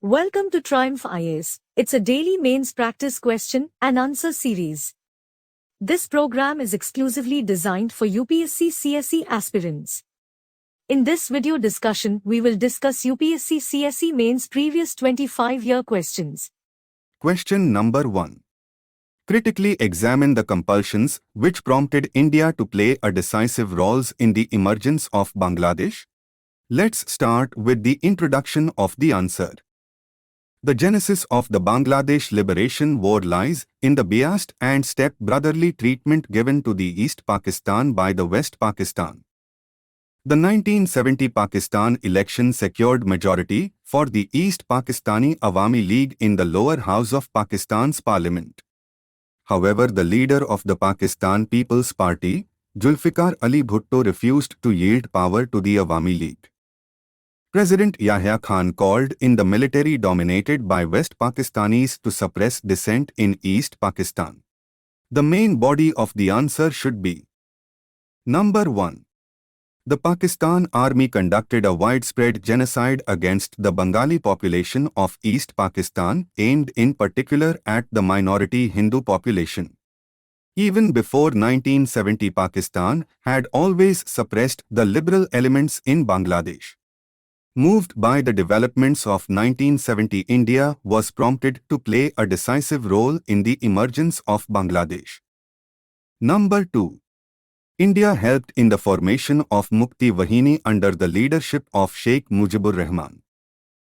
Welcome to Triumph IAS. It's a daily mains practice question and answer series. This program is exclusively designed for UPSC CSE aspirants. In this video discussion, we will discuss UPSC CSE mains previous 25-year questions. Question number 1. Critically examine the compulsions which prompted India to play a decisive role in the emergence of Bangladesh. Let's start with the introduction of the answer. The genesis of the Bangladesh Liberation War lies in the biased and step-brotherly treatment given to the East Pakistan by the West Pakistan. The 1970 Pakistan election secured majority for the East Pakistani Awami League in the lower house of Pakistan's parliament. However, the leader of the Pakistan People's Party, Zulfikar Ali Bhutto, refused to yield power to the Awami League. President Yahya Khan called in the military dominated by West Pakistanis to suppress dissent in East Pakistan. The main body of the answer should be Number 1. The Pakistan Army conducted a widespread genocide against the Bengali population of East Pakistan, aimed in particular at the minority Hindu population. Even before 1970, Pakistan had always suppressed the liberal elements in Bangladesh. Moved by the developments of 1970, India was prompted to play a decisive role in the emergence of Bangladesh. Number 2. India helped in the formation of Mukti Wahini under the leadership of Sheikh Mujibur Rahman.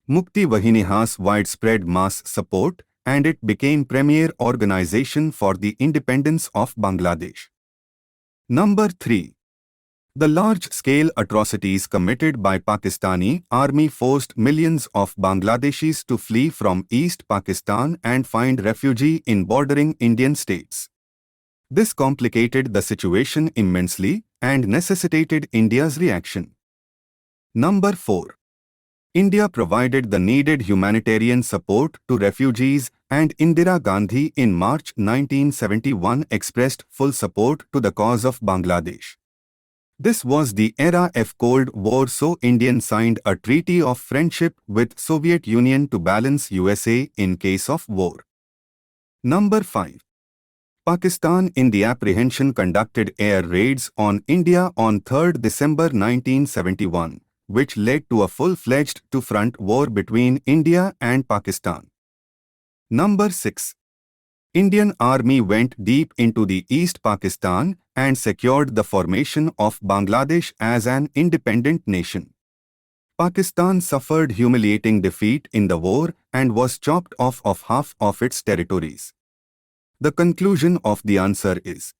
Mukti Wahini has widespread mass support and it became premier organization for the independence of Bangladesh. Number 3. The large-scale atrocities committed by Pakistani army forced millions of Bangladeshis to flee from East Pakistan and find refuge in bordering Indian states. This complicated the situation immensely and necessitated India's reaction. Number 4. India provided the needed humanitarian support to refugees, and Indira Gandhi in March 1971 expressed full support to the cause of Bangladesh. This was the era of Cold War, so India signed a treaty of friendship with Soviet Union to balance USA in case of war. Number 5. Pakistan in the apprehension conducted air raids on India on 3 December 1971, which led to a full-fledged two-front war between India and Pakistan. Number 6. Indian Army went deep into the East Pakistan and secured the formation of Bangladesh as an independent nation. Pakistan suffered humiliating defeat in the war and was chopped off of half of its territories. The conclusion of the answer is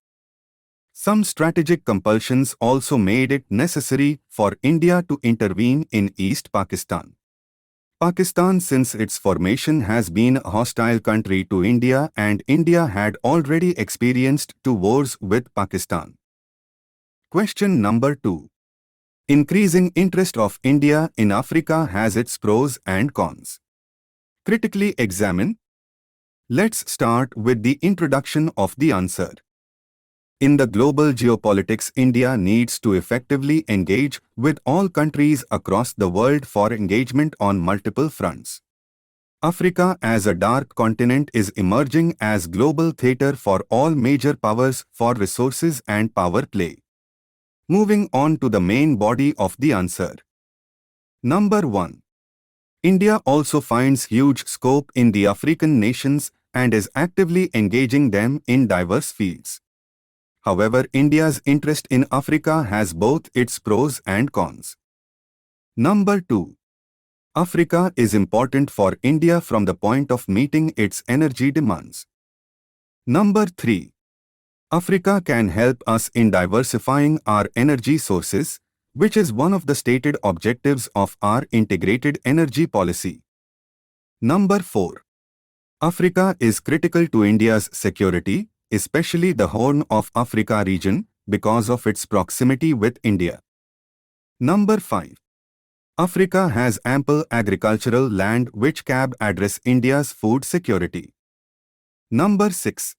some strategic compulsions also made it necessary for India to intervene in East Pakistan. Pakistan since its formation has been a hostile country to India, and India had already experienced 2 wars with Pakistan. Question number 2. Increasing interest of India in Africa has its pros and cons. Critically examine. Let's start with the introduction of the answer. In the global geopolitics, India needs to effectively engage with all countries across the world for engagement on multiple fronts. Africa as a dark continent is emerging as global theater for all major powers for resources and power play. Moving on to the main body of the answer. Number 1. India also finds huge scope in the African nations and is actively engaging them in diverse fields. However, India's interest in Africa has both its pros and cons. Number 2. Africa is important for India from the point of meeting its energy demands. Number 3. Africa can help us in diversifying our energy sources, which is one of the stated objectives of our integrated energy policy. Number 4. Africa is critical to India's security, especially the Horn of Africa region, because of its proximity with India. Number 5. Africa has ample agricultural land which can address India's food security. Number 6.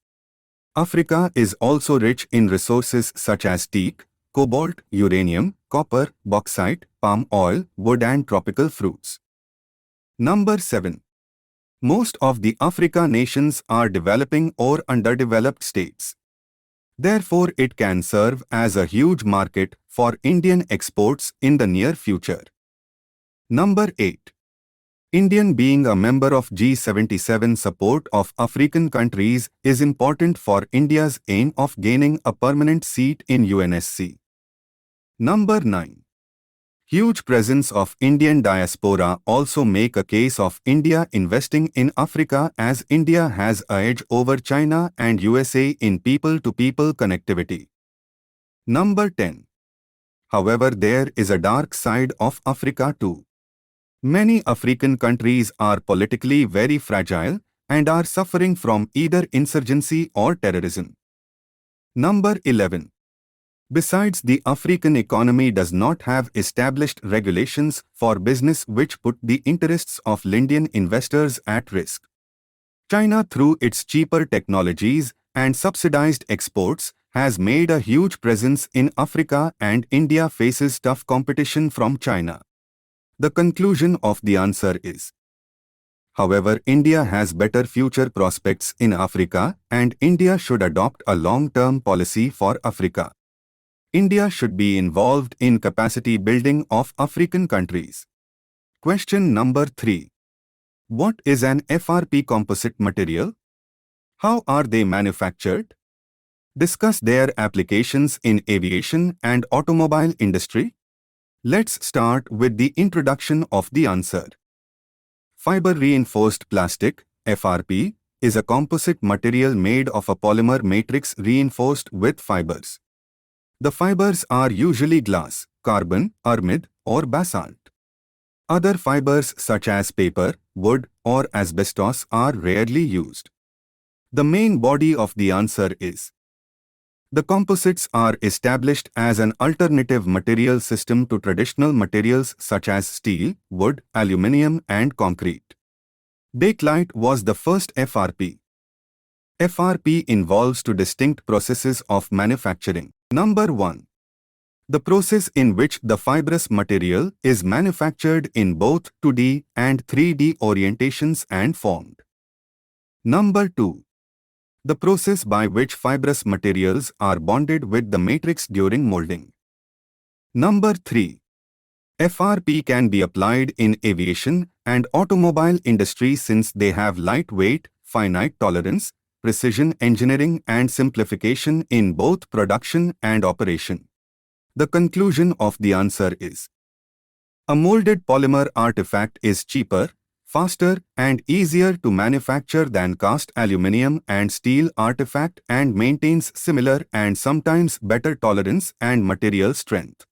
Africa is also rich in resources such as teak, cobalt, uranium, copper, bauxite, palm oil, wood and tropical fruits. Number 7. Most of the Africa nations are developing or underdeveloped states. Therefore, it can serve as a huge market for Indian exports in the near future. Number 8. Indian being a member of G77 support of African countries is important for India's aim of gaining a permanent seat in UNSC. Number 9. Huge presence of Indian diaspora also make a case of India investing in Africa, as India has an edge over China and USA in people-to-people connectivity. Number 10. However, there is a dark side of Africa too. Many African countries are politically very fragile and are suffering from either insurgency or terrorism. Number 11. Besides, the African economy does not have established regulations for business which put the interests of Indian investors at risk. China, through its cheaper technologies and subsidized exports, has made a huge presence in Africa, and India faces tough competition from China. The conclusion of the answer is: however, India has better future prospects in Africa, and India should adopt a long-term policy for Africa. India should be involved in capacity building of African countries. Question number 3. What is an FRP composite material? How are they manufactured? Discuss their applications in aviation and automobile industry. Let's start with the introduction of the answer. Fiber reinforced plastic, FRP, is a composite material made of a polymer matrix reinforced with fibers. The fibers are usually glass, carbon, aramid, or basalt. Other fibers such as paper, wood, or asbestos are rarely used. The main body of the answer is: the composites are established as an alternative material system to traditional materials such as steel, wood, aluminium, and concrete. Bakelite was the first FRP. FRP involves two distinct processes of manufacturing. Number 1. The process in which the fibrous material is manufactured in both 2D and 3D orientations and formed. Number 2. The process by which fibrous materials are bonded with the matrix during molding. Number 3. FRP can be applied in aviation and automobile industry since they have lightweight, finite tolerance, precision engineering and simplification in both production and operation. The conclusion of the answer is: a molded polymer artifact is cheaper, faster and easier to manufacture than cast aluminium and steel artifact, and maintains similar and sometimes better tolerance and material strength.